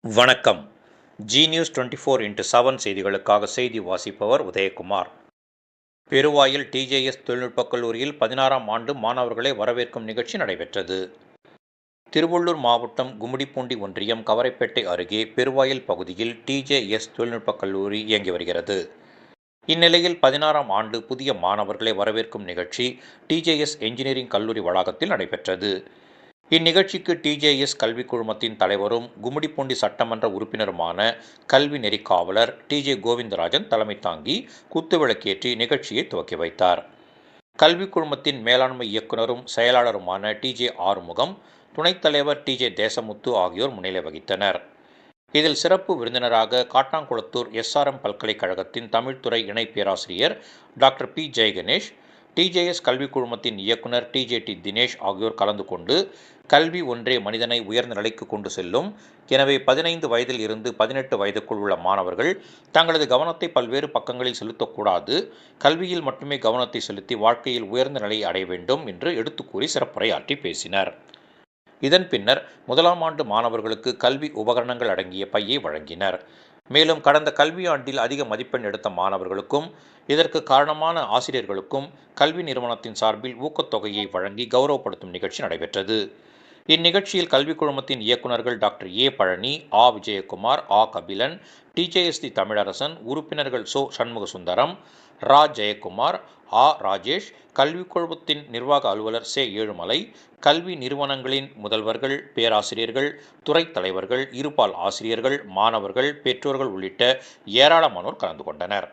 வணக்கம். G news 24x7 செய்திகளுக்காக செய்தி வாசிப்பவர் உதயகுமார். பெருவாயில் டிஜேஎஸ் தொழில்நுட்பக் கல்லூரியில் 16ஆம் ஆண்டு மாணவர்களை வரவேற்கும் நிகழ்ச்சி நடைபெற்றது. திருவள்ளூர் மாவட்டம் கும்மிடிப்பூண்டி ஒன்றியம் கவரைப்பேட்டை அருகே பெருவாயில் பகுதியில் டிஜேஎஸ் தொழில்நுட்பக் கல்லூரி இயங்கி வருகிறது. இந்நிலையில் 16ஆம் ஆண்டு புதிய மாணவர்களை வரவேற்கும் நிகழ்ச்சி டிஜேஎஸ் என்ஜினியரிங் கல்லூரி வளாகத்தில் நடைபெற்றது. இந்நிகழ்ச்சிக்கு டிஜேஎஸ் கல்விக் குழுமத்தின் தலைவரும் கும்மிடிப்பூண்டி சட்டமன்ற உறுப்பினருமான கல்வி நெறி காவலர் டிஜே கோவிந்தராஜன் தலைமை தாங்கி குத்துவிளக்கேற்றி நிகழ்ச்சியை துவக்கி வைத்தார். கல்விக் குழுமத்தின் மேலாண்மை இயக்குநரும் செயலாளருமான டிஜே ஆறுமுகம், துணைத் தலைவர் டிஜே தேசமுத்து ஆகியோர் முன்னிலை வகித்தனர். இதில் சிறப்பு விருந்தினராக காட்டாங்குளத்தூர் எஸ்ஆர்எம் பல்கலைக்கழகத்தின் தமிழ்துறை இணை பேராசிரியர் டாக்டர் பி ஜெயகணேஷ், டிஜேஎஸ் கல்விக் குழுமத்தின் இயக்குநர் டிஜேடி தினேஷ் ஆகியோர் கலந்து கொண்டு, கல்வி ஒன்றே மனிதனை உயர்ந்த நிலைக்கு கொண்டு செல்லும், எனவே 15 வயதில் இருந்து 18 வயதுக்குள் உள்ள மாணவர்கள் தங்களது கவனத்தை பல்வேறு பக்கங்களில் செலுத்தக்கூடாது, கல்வியில் மட்டுமே கவனத்தை செலுத்தி வாழ்க்கையில் உயர்ந்த நிலையை அடைய வேண்டும் என்று எடுத்துக்கூறி சிறப்புரையாற்றி பேசினர். இதன் பின்னர் 1ஆம் ஆண்டு மாணவர்களுக்கு கல்வி உபகரணங்கள் அடங்கிய பையை வழங்கினர். மேலும் கடந்த கல்வியாண்டில் அதிக மதிப்பெண் எடுத்த மாணவர்களுக்கும் இதற்கு காரணமான ஆசிரியர்களுக்கும் கல்வி நிறுவனத்தின் சார்பில் ஊக்கத்தொகையை வழங்கி கௌரவப்படுத்தும் நிகழ்ச்சி நடைபெற்றது. இந்நிகழ்ச்சியில் கல்விக் குழுமத்தின் இயக்குநர்கள் டாக்டர் ஏ பழனி, ஆ விஜயகுமார், ஆ கபிலன், டிஜேஎஸ்டி தமிழரசன், உறுப்பினர்கள் சோ சண்முகசுந்தரம், ரா ஜெயக்குமார், ஆ ராஜேஷ், கல்விக் குழுமத்தின் நிர்வாக அலுவலர் சே ஏழுமலை, கல்வி நிறுவனங்களின் முதல்வர்கள், பேராசிரியர்கள், துறைத் தலைவர்கள், இருபால் ஆசிரியர்கள், மாணவர்கள், பெற்றோர்கள் உள்ளிட்ட ஏராளமானோர் கலந்து கொண்டனர்.